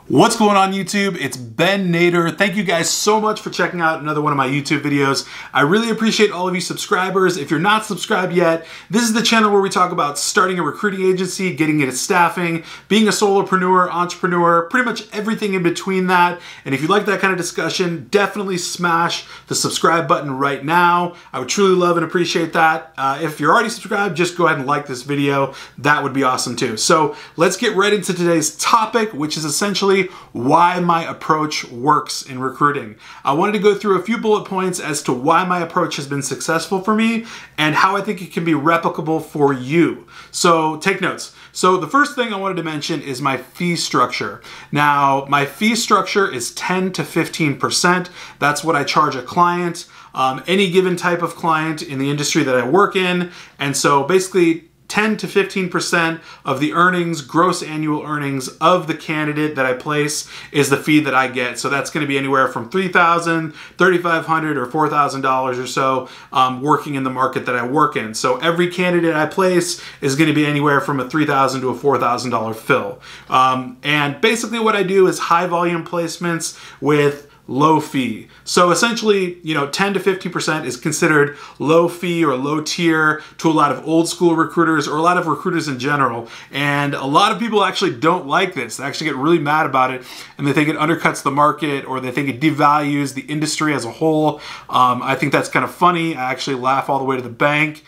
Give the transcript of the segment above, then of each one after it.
What's going on YouTube? It's Ben Nader. Thank you guys so much for checking out another one of my YouTube videos. I really appreciate all of you subscribers. If you're not subscribed yet, this is the channel where we talk about starting a recruiting agency, getting into staffing, being a solopreneur, entrepreneur, pretty much everything in between that. And if you like that kind of discussion, definitely smash the subscribe button right now. I would truly love and appreciate that. If you're already subscribed, just go ahead and like this video. That would be awesome too. So let's get right into today's topic, which is essentially why my approach works in recruiting. I wanted to go through a few bullet points as to why my approach has been successful for me and how I think it can be replicable for you. So take notes. So the first thing I wanted to mention is my fee structure. Now, my fee structure is 10 to 15%. That's what I charge a client, any given type of client in the industry that I work in. And so basically 10 to 15% of the earnings, gross annual earnings of the candidate that I place is the fee that I get. So that's going to be anywhere from $3,000, $3,500, or $4,000 or so working in the market that I work in. So every candidate I place is going to be anywhere from a $3,000 to a $4,000 fill. And basically what I do is high volume placements with low fee. So essentially, 10 to 50% is considered low fee or low tier to a lot of old school recruiters or a lot of recruiters in general. And a lot of people actually don't like this. They actually get really mad about it and they think it undercuts the market or they think it devalues the industry as a whole. I think that's kind of funny. I actually laugh all the way to the bank.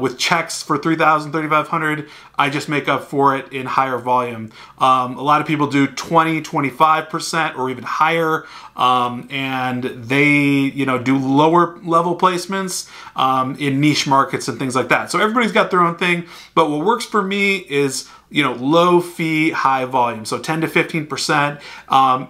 With checks for $3,000, $3,500, I just make up for it in higher volume. A lot of people do 20, 25% or even higher, and they, do lower level placements in niche markets and things like that. So everybody's got their own thing, but what works for me is low fee, high volume, so 10 to 15%.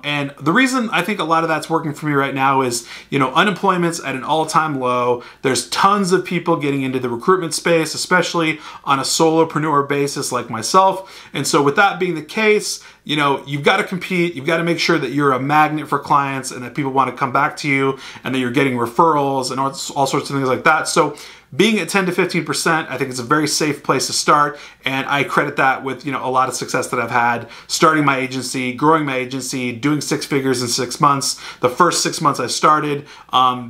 And the reason I think a lot of that's working for me right now is, unemployment's at an all-time low. There's tons of people getting into the recruitment space, especially on a solopreneur basis like myself. And so with that being the case, you've got to compete. You've got to make sure that you're a magnet for clients and that people want to come back to you and that you're getting referrals and all sorts of things like that. So being at 10 to 15%, I think it's a very safe place to start. And I credit that with, a lot of success that I've had starting my agency, growing my agency, doing 6 figures in 6 months. The first 6 months I started,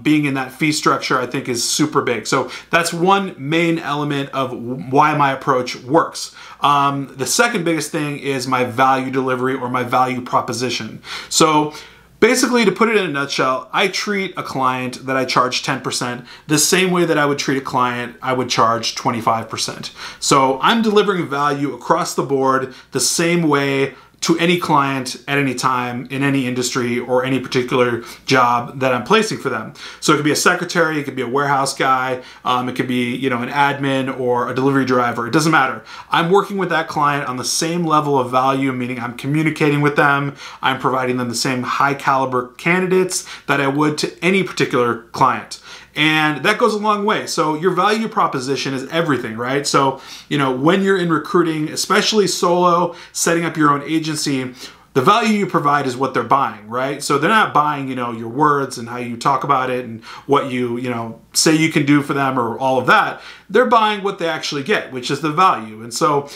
being in that fee structure, I think is super big. So that's one main element of why my approach works. The second biggest thing is my value delivery or my value proposition. So basically, to put it in a nutshell, I treat a client that I charge 10% the same way that I would treat a client I would charge 25%. So I'm delivering value across the board the same way to any client at any time in any industry or any particular job that I'm placing for them. So it could be a secretary, it could be a warehouse guy, it could be an admin or a delivery driver. It doesn't matter. I'm working with that client on the same level of value, meaning I'm communicating with them, I'm providing them the same high caliber candidates that I would to any particular client. And that goes a long way. So your value proposition is everything, right? So, when you're in recruiting, especially solo, setting up your own agency, the value you provide is what they're buying, right? So they're not buying, your words and how you talk about it and what you, say you can do for them or all of that. They're buying what they actually get, which is the value. And so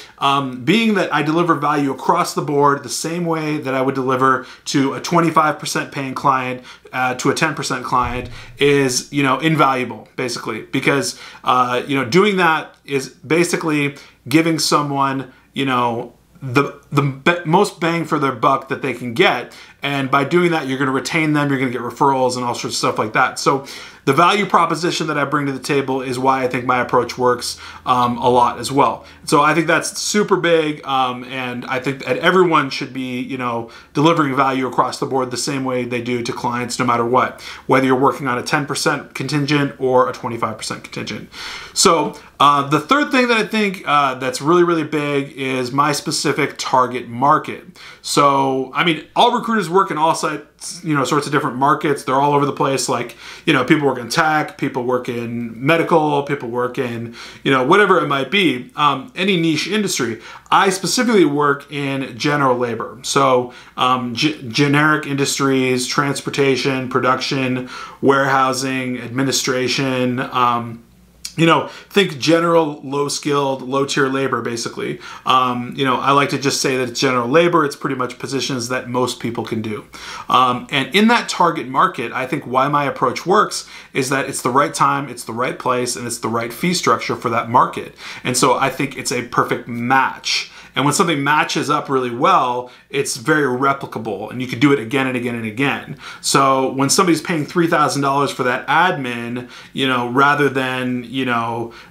being that I deliver value across the board the same way that I would deliver to a 25% paying client to a 10% client is, invaluable, basically. Because, doing that is basically giving someone, the most bang for their buck that they can get. And by doing that, you're going to retain them, you're going to get referrals and all sorts of stuff like that. So the value proposition that I bring to the table is why I think my approach works a lot as well. So I think that's super big, and I think that everyone should be, delivering value across the board the same way they do to clients no matter what, whether you're working on a 10% contingent or a 25% contingent. So the third thing that I think that's really, really big is my specific target market. So, all recruiters work in all sorts of different markets. They're all over the place. Like, people work in tech, people work in medical, people work in, whatever it might be, any niche industry. I specifically work in general labor. So generic industries, transportation, production, warehousing, administration, think general, low-skilled, low-tier labor, basically. I like to just say that it's general labor. It's pretty much positions that most people can do. And in that target market, I think why my approach works is that it's the right time, it's the right place, and it's the right fee structure for that market. And so I think it's a perfect match. And when something matches up really well, it's very replicable, and you can do it again and again and again. So when somebody's paying $3,000 for that admin, rather than,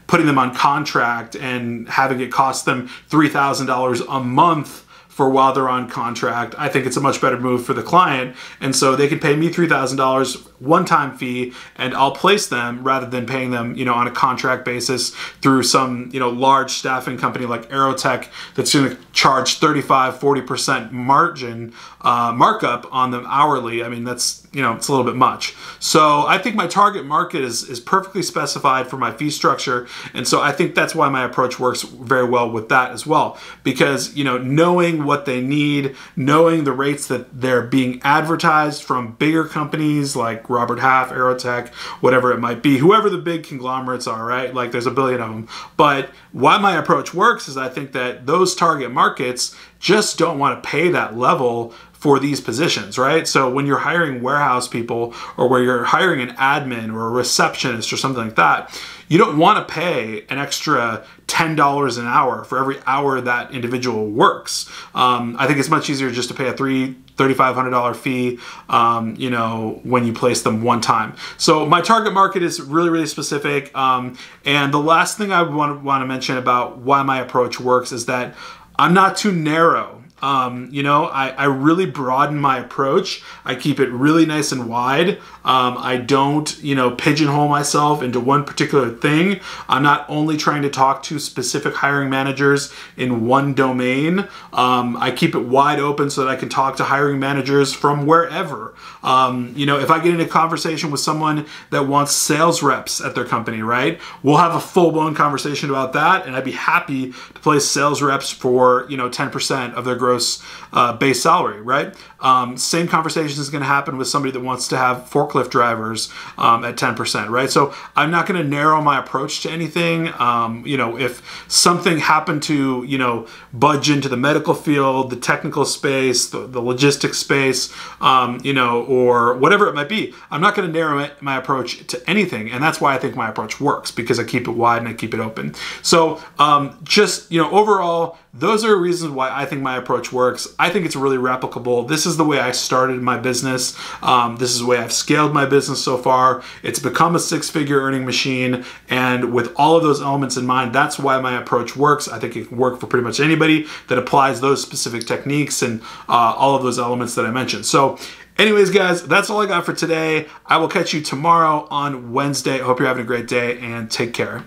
putting them on contract and having it cost them $3,000 a month for while they're on contract, I think it's a much better move for the client. And so they can pay me $3,000 one-time fee, and I'll place them rather than paying them, on a contract basis through some, large staffing company like Aerotech that's going to charge 35-40% margin markup on them hourly. I mean, that's, it's a little bit much. So I think my target market is perfectly specified for my fee structure. And so I think that's why my approach works very well with that as well. Because, knowing what they need, knowing the rates that they're being advertised from bigger companies like Robert Half, Aerotech, whatever it might be, whoever the big conglomerates are, right? Like there's a billion of them. But why my approach works is I think that those target markets just don't want to pay that level for these positions, right? So when you're hiring warehouse people, or where you're hiring an admin or a receptionist or something like that, you don't want to pay an extra $10 an hour for every hour that individual works. I think it's much easier just to pay a $3,500 fee, when you place them one time. So my target market is really, really specific. And the last thing I want to mention about why my approach works is that I'm not too narrow. I really broaden my approach. I keep it really nice and wide. I don't, pigeonhole myself into one particular thing. I'm not only trying to talk to specific hiring managers in one domain. I keep it wide open so that I can talk to hiring managers from wherever. If I get in a conversation with someone that wants sales reps at their company, right? We'll have a full-blown conversation about that, and I'd be happy to place sales reps for, 10% of their gross base salary, right? Same conversation is going to happen with somebody that wants to have forklift drivers at 10%, right? So I'm not going to narrow my approach to anything. If something happened to, budge into the medical field, the technical space, the logistics space, or whatever it might be, I'm not going to narrow my approach to anything. And that's why I think my approach works, because I keep it wide and I keep it open. So overall, those are reasons why I think my approach works. I think it's really replicable. This is the way I started my business. This is the way I've scaled my business so far. It's become a six-figure earning machine. And with all of those elements in mind, that's why my approach works. I think it can work for pretty much anybody that applies those specific techniques and all of those elements that I mentioned. So anyways, guys, that's all I got for today. I will catch you tomorrow on Wednesday. I hope you're having a great day, and take care.